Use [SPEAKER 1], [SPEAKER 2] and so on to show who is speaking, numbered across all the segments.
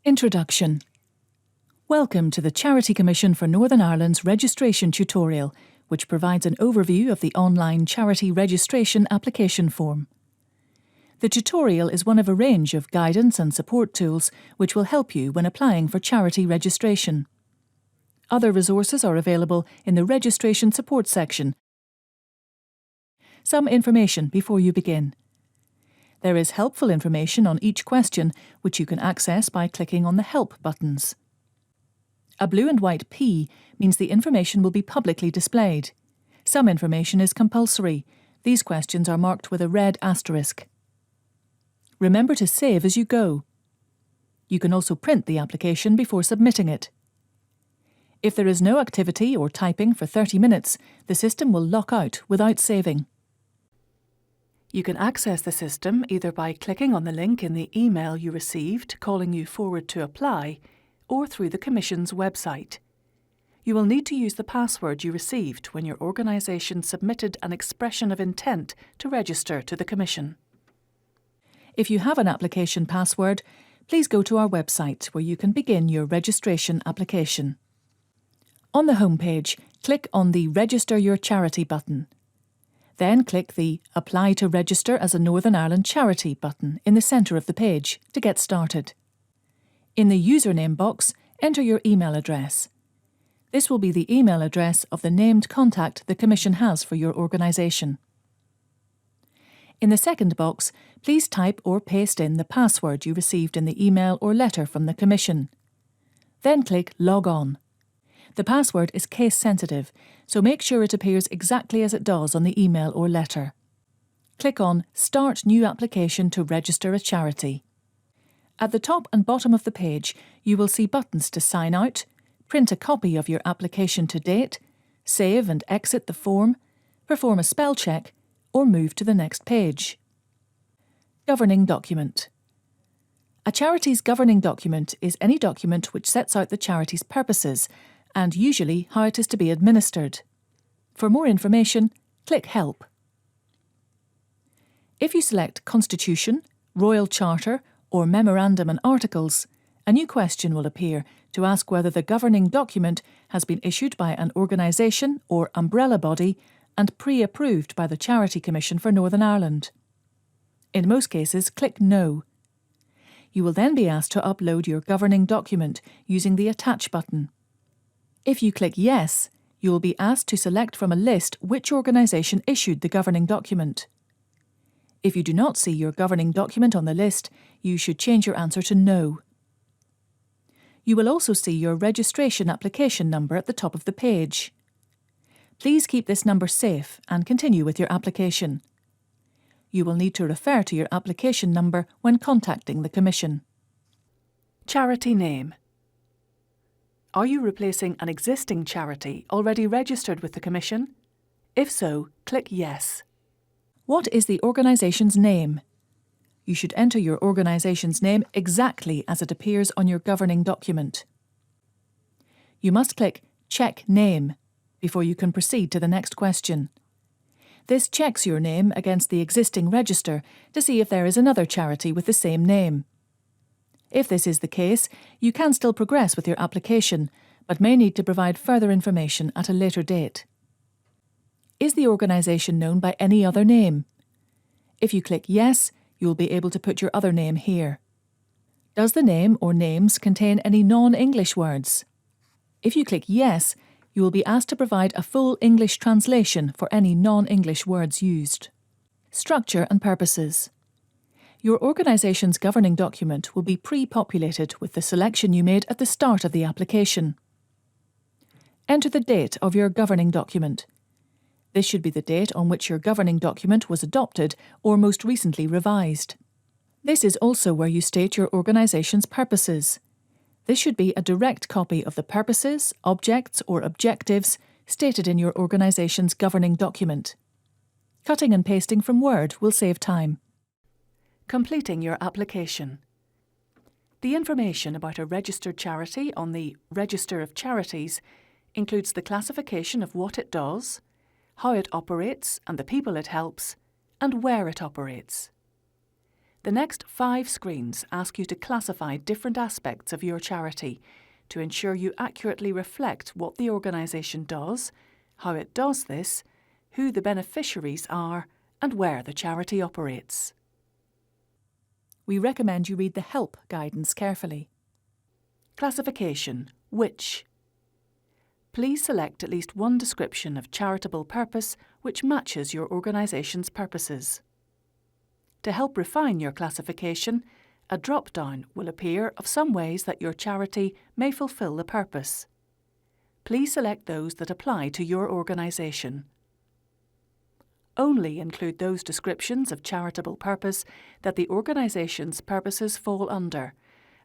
[SPEAKER 1] Introduction. Welcome to the Charity Commission for Northern Ireland's registration tutorial, which provides an overview of the online charity registration application form. The tutorial is one of a range of guidance and support tools which will help you when applying for charity registration. Other resources are available in the registration support section. Some information before you begin. There is helpful information on each question, which you can access by clicking on the Help buttons. A blue and white P means the information will be publicly displayed. Some information is compulsory. These questions are marked with a red asterisk. Remember to save as you go. You can also print the application before submitting it. If there is no activity or typing for 30 minutes, the system will lock out without saving. You can access the system either by clicking on the link in the email you received calling you forward to apply, or through the Commission's website. You will need to use the password you received when your organisation submitted an expression of intent to register to the Commission. If you have an application password, please go to our website where you can begin your registration application. On the home page, click on the Register Your Charity button. Then click the Apply to Register as a Northern Ireland Charity button in the centre of the page to get started. In the username box, enter your email address. This will be the email address of the named contact the Commission has for your organisation. In the second box, please type or paste in the password you received in the email or letter from the Commission. Then click Log On. The password is case-sensitive, so make sure it appears exactly as it does on the email or letter. Click on Start New Application to register a charity. At the top and bottom of the page, you will see buttons to sign out, print a copy of your application to date, save and exit the form, perform a spell check, or move to the next page. Governing Document. A charity's governing document is any document which sets out the charity's purposes and usually how it is to be administered. For more information, click Help. If you select Constitution, Royal Charter or Memorandum and Articles, a new question will appear to ask whether the governing document has been issued by an organisation or umbrella body and pre-approved by the Charity Commission for Northern Ireland. In most cases, click No. You will then be asked to upload your governing document using the Attach button. If you click Yes, you will be asked to select from a list which organisation issued the governing document. If you do not see your governing document on the list, you should change your answer to No. You will also see your registration application number at the top of the page. Please keep this number safe and continue with your application. You will need to refer to your application number when contacting the Commission. Charity name. Are you replacing an existing charity already registered with the Commission? If so, click Yes. What is the organisation's name? You should enter your organisation's name exactly as it appears on your governing document. You must click Check Name before you can proceed to the next question. This checks your name against the existing register to see if there is another charity with the same name. If this is the case, you can still progress with your application, but may need to provide further information at a later date. Is the organisation known by any other name? If you click Yes, you will be able to put your other name here. Does the name or names contain any non-English words? If you click Yes, you will be asked to provide a full English translation for any non-English words used. Structure and purposes. Your organisation's governing document will be pre-populated with the selection you made at the start of the application. Enter the date of your governing document. This should be the date on which your governing document was adopted or most recently revised. This is also where you state your organisation's purposes. This should be a direct copy of the purposes, objects or objectives stated in your organisation's governing document. Cutting and pasting from Word will save time. Completing your application. The information about a registered charity on the Register of Charities includes the classification of what it does, how it operates and the people it helps, and where it operates. The next 5 screens ask you to classify different aspects of your charity to ensure you accurately reflect what the organisation does, how it does this, who the beneficiaries are, and where the charity operates. We recommend you read the help guidance carefully. Classification: which? Please select at least one description of charitable purpose which matches your organisation's purposes. To help refine your classification, a drop-down will appear of some ways that your charity may fulfil the purpose. Please select those that apply to your organisation. Only include those descriptions of charitable purpose that the organisation's purposes fall under,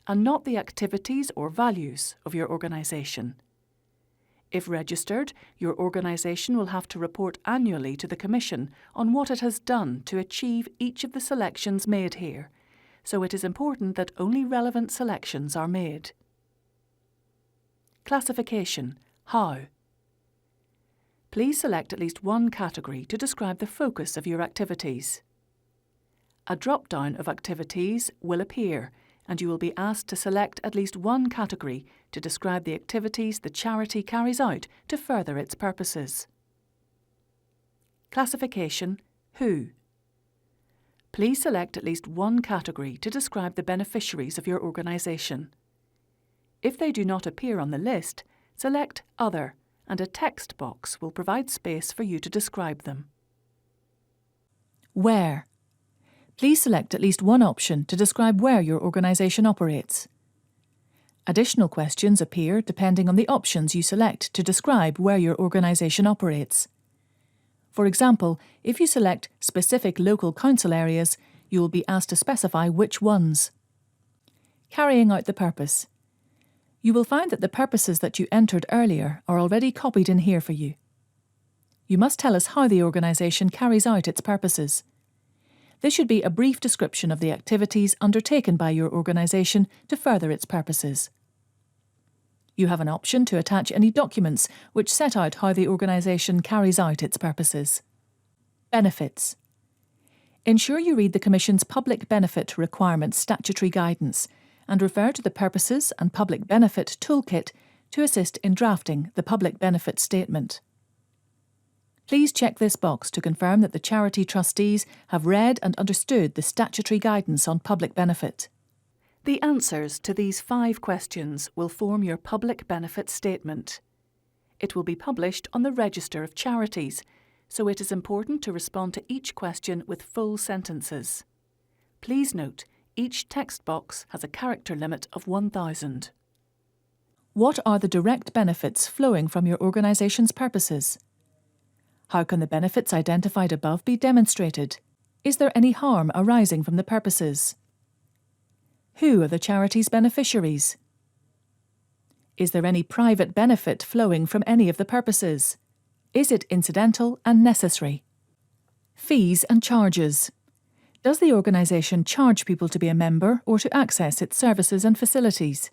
[SPEAKER 1] and not the activities or values of your organisation. If registered, your organisation will have to report annually to the Commission on what it has done to achieve each of the selections made here, so it is important that only relevant selections are made. Classification: how? Please select at least one category to describe the focus of your activities. A drop-down of activities will appear, and you will be asked to select at least one category to describe the activities the charity carries out to further its purposes. Classification: who? Please select at least one category to describe the beneficiaries of your organisation. If they do not appear on the list, select Other, and a text box will provide space for you to describe them. Where? Please select at least one option to describe where your organisation operates. Additional questions appear depending on the options you select to describe where your organisation operates. For example, if you select specific local council areas, you will be asked to specify which ones. Carrying out the purpose. You will find that the purposes that you entered earlier are already copied in here for you. You must tell us how the organisation carries out its purposes. This should be a brief description of the activities undertaken by your organisation to further its purposes. You have an option to attach any documents which set out how the organisation carries out its purposes. Benefits. Ensure you read the Commission's Public Benefit Requirements Statutory Guidance and refer to the Purposes and Public Benefit Toolkit to assist in drafting the Public Benefit Statement. Please check this box to confirm that the charity trustees have read and understood the statutory guidance on public benefit. The answers to these 5 questions will form your Public Benefit Statement. It will be published on the Register of Charities, so it is important to respond to each question with full sentences. Please note, each text box has a character limit of 1,000. What are the direct benefits flowing from your organisation's purposes? How can the benefits identified above be demonstrated? Is there any harm arising from the purposes? Who are the charity's beneficiaries? Is there any private benefit flowing from any of the purposes? Is it incidental and necessary? Fees and charges. Does the organisation charge people to be a member or to access its services and facilities?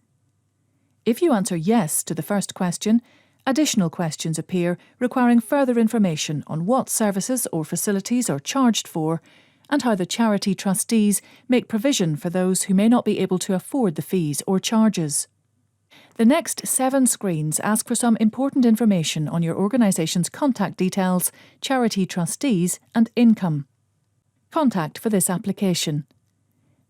[SPEAKER 1] If you answer yes to the first question, additional questions appear requiring further information on what services or facilities are charged for and how the charity trustees make provision for those who may not be able to afford the fees or charges. The next 7 screens ask for some important information on your organisation's contact details, charity trustees and income. Contact for this application.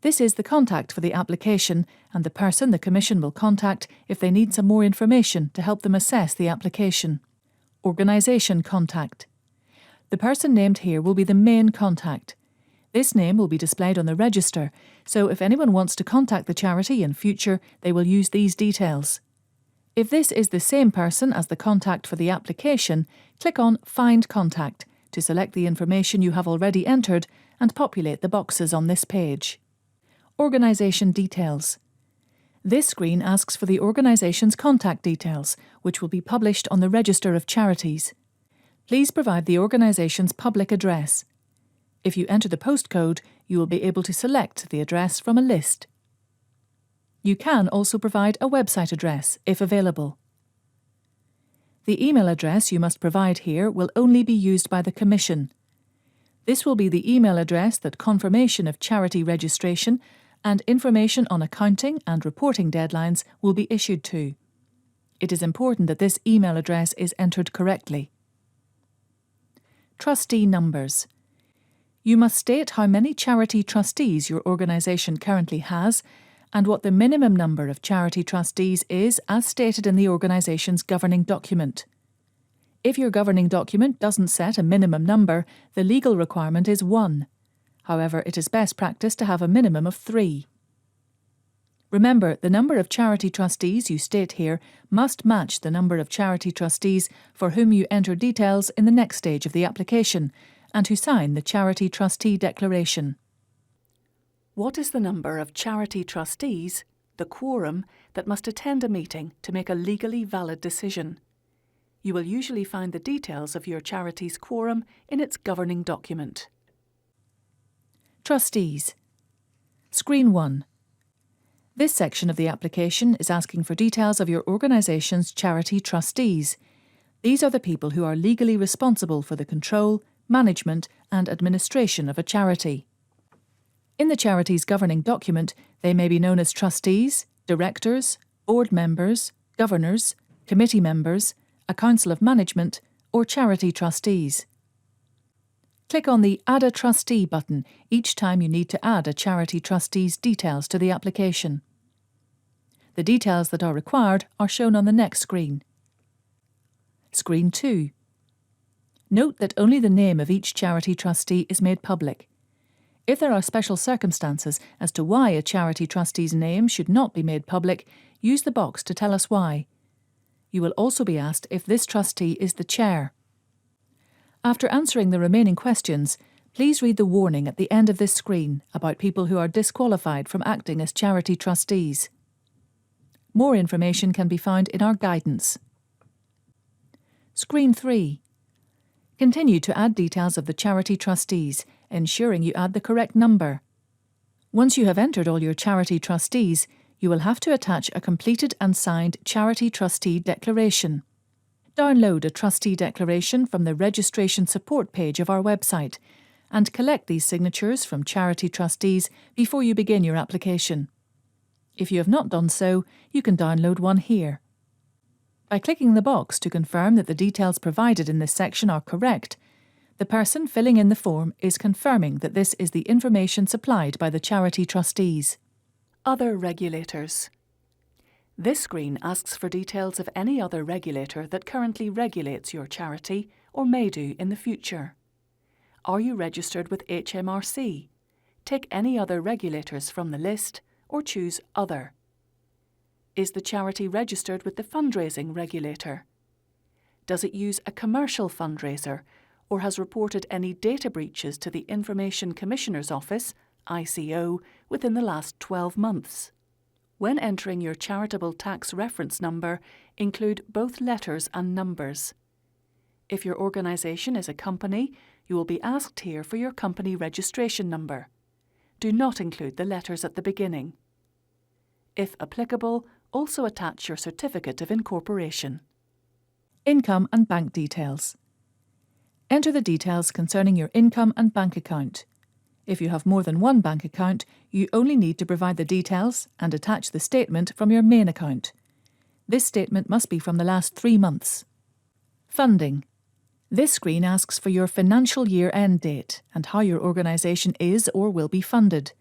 [SPEAKER 1] This is the contact for the application and the person the Commission will contact if they need some more information to help them assess the application. Organisation contact. The person named here will be the main contact. This name will be displayed on the register, so if anyone wants to contact the charity in future, they will use these details. If this is the same person as the contact for the application, click on Find Contact to select the information you have already entered and populate the boxes on this page. Organisation details. This screen asks for the organisation's contact details, which will be published on the Register of Charities. Please provide the organisation's public address. If you enter the postcode, you will be able to select the address from a list. You can also provide a website address, if available. The email address you must provide here will only be used by the Commission. This will be the email address that confirmation of charity registration and information on accounting and reporting deadlines will be issued to. It is important that this email address is entered correctly. Trustee numbers. You must state how many charity trustees your organisation currently has and what the minimum number of charity trustees is as stated in the organisation's governing document. If your governing document doesn't set a minimum number, the legal requirement is 1. However, it is best practice to have a minimum of 3. Remember, the number of charity trustees you state here must match the number of charity trustees for whom you enter details in the next stage of the application and who sign the Charity Trustee Declaration. What is the number of charity trustees, the quorum, that must attend a meeting to make a legally valid decision? You will usually find the details of your charity's quorum in its governing document. Trustees. Screen 1. This section of the application is asking for details of your organisation's charity trustees. These are the people who are legally responsible for the control, management and administration of a charity. In the charity's governing document, they may be known as trustees, directors, board members, governors, committee members, a council of management, or charity trustees. Click on the Add a Trustee button each time you need to add a charity trustee's details to the application. The details that are required are shown on the next screen. Screen 2. Note that only the name of each charity trustee is made public. If there are special circumstances as to why a charity trustee's name should not be made public, use the box to tell us why. You will also be asked if this trustee is the chair. After answering the remaining questions, please read the warning at the end of this screen about people who are disqualified from acting as charity trustees. More information can be found in our guidance. Screen 3. Continue to add details of the charity trustees, ensuring you add the correct number. Once you have entered all your charity trustees, you will have to attach a completed and signed Charity Trustee Declaration. Download a Trustee Declaration from the Registration Support page of our website and collect these signatures from charity trustees before you begin your application. If you have not done so, you can download one here. By clicking the box to confirm that the details provided in this section are correct, the person filling in the form is confirming that this is the information supplied by the charity trustees. Other regulators. This screen asks for details of any other regulator that currently regulates your charity or may do in the future. Are you registered with HMRC? Tick any other regulators from the list or choose Other. Is the charity registered with the fundraising regulator? Does it use a commercial fundraiser or has reported any data breaches to the Information Commissioner's Office, ICO, within the last 12 months? When entering your charitable tax reference number, include both letters and numbers. If your organisation is a company, you will be asked here for your company registration number. Do not include the letters at the beginning. If applicable, also attach your certificate of incorporation. Income and bank details. Enter the details concerning your income and bank account. If you have more than one bank account, you only need to provide the details and attach the statement from your main account. This statement must be from the last 3 months. Funding. This screen asks for your financial year end date and how your organisation is or will be funded.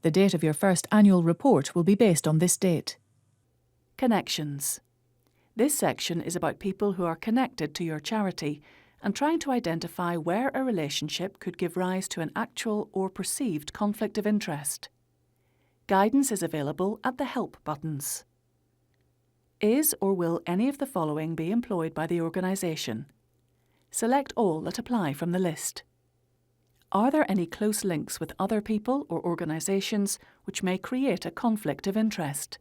[SPEAKER 1] The date of your first annual report will be based on this date. Connections. This section is about people who are connected to your charity and trying to identify where a relationship could give rise to an actual or perceived conflict of interest. Guidance is available at the Help buttons. Is or will any of the following be employed by the organisation? Select all that apply from the list. Are there any close links with other people or organisations which may create a conflict of interest?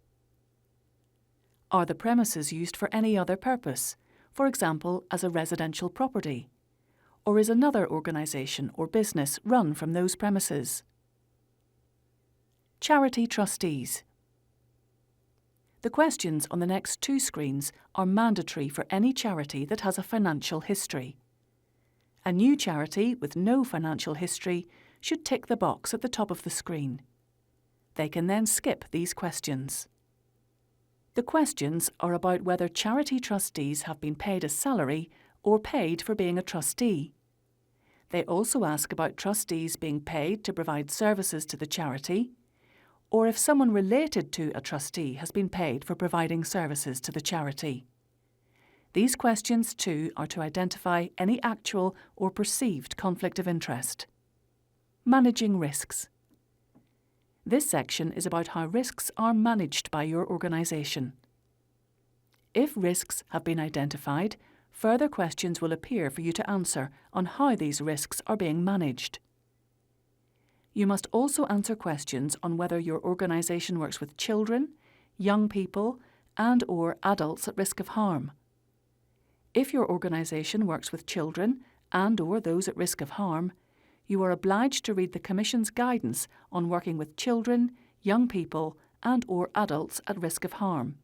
[SPEAKER 1] Are the premises used for any other purpose, for example as a residential property? Or is another organisation or business run from those premises? Charity trustees. The questions on the next 2 screens are mandatory for any charity that has a financial history. A new charity with no financial history should tick the box at the top of the screen. They can then skip these questions. The questions are about whether charity trustees have been paid a salary or paid for being a trustee. They also ask about trustees being paid to provide services to the charity, or if someone related to a trustee has been paid for providing services to the charity. These questions too are to identify any actual or perceived conflict of interest. Managing risks. This section is about how risks are managed by your organisation. If risks have been identified, further questions will appear for you to answer on how these risks are being managed. You must also answer questions on whether your organisation works with children, young people, and/or adults at risk of harm. If your organisation works with children and/or those at risk of harm, you are obliged to read the Commission's guidance on working with children, young people, and/or adults at risk of harm,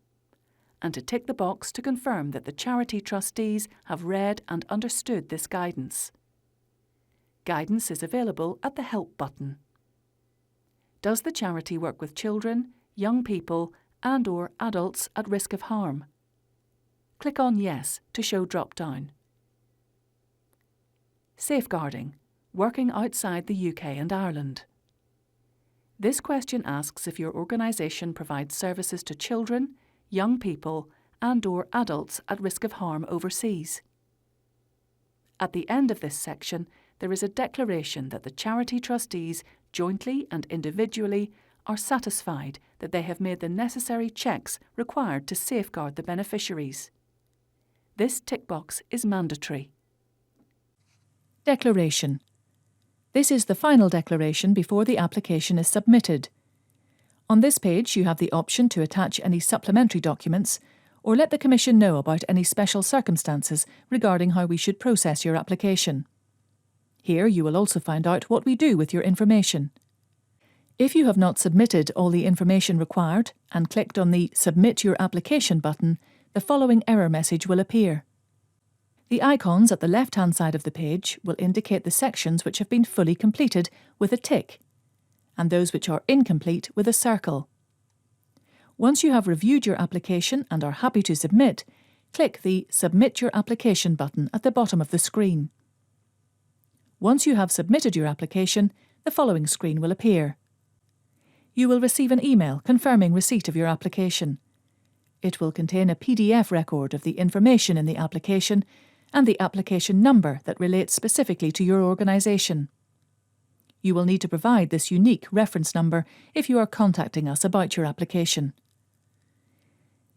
[SPEAKER 1] and to tick the box to confirm that the charity trustees have read and understood this guidance. Guidance is available at the Help button. Does the charity work with children, young people, and/or adults at risk of harm? Click on Yes to show drop-down. Safeguarding. Working outside the UK and Ireland. This question asks if your organisation provides services to children, young people, and/or adults at risk of harm overseas. At the end of this section, there is a declaration that the charity trustees, jointly and individually, are satisfied that they have made the necessary checks required to safeguard the beneficiaries. This tick box is mandatory. Declaration. This is the final declaration before the application is submitted. On this page, you have the option to attach any supplementary documents or let the Commission know about any special circumstances regarding how we should process your application. Here you will also find out what we do with your information. If you have not submitted all the information required and clicked on the Submit Your Application button, the following error message will appear. The icons at the left-hand side of the page will indicate the sections which have been fully completed with a tick, and those which are incomplete with a circle. Once you have reviewed your application and are happy to submit, click the Submit Your Application button at the bottom of the screen. Once you have submitted your application, the following screen will appear. You will receive an email confirming receipt of your application. It will contain a PDF record of the information in the application and the application number that relates specifically to your organisation. You will need to provide this unique reference number if you are contacting us about your application.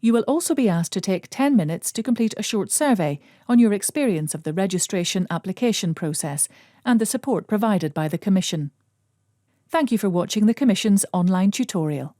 [SPEAKER 1] You will also be asked to take 10 minutes to complete a short survey on your experience of the registration application process and the support provided by the Commission. Thank you for watching the Commission's online tutorial.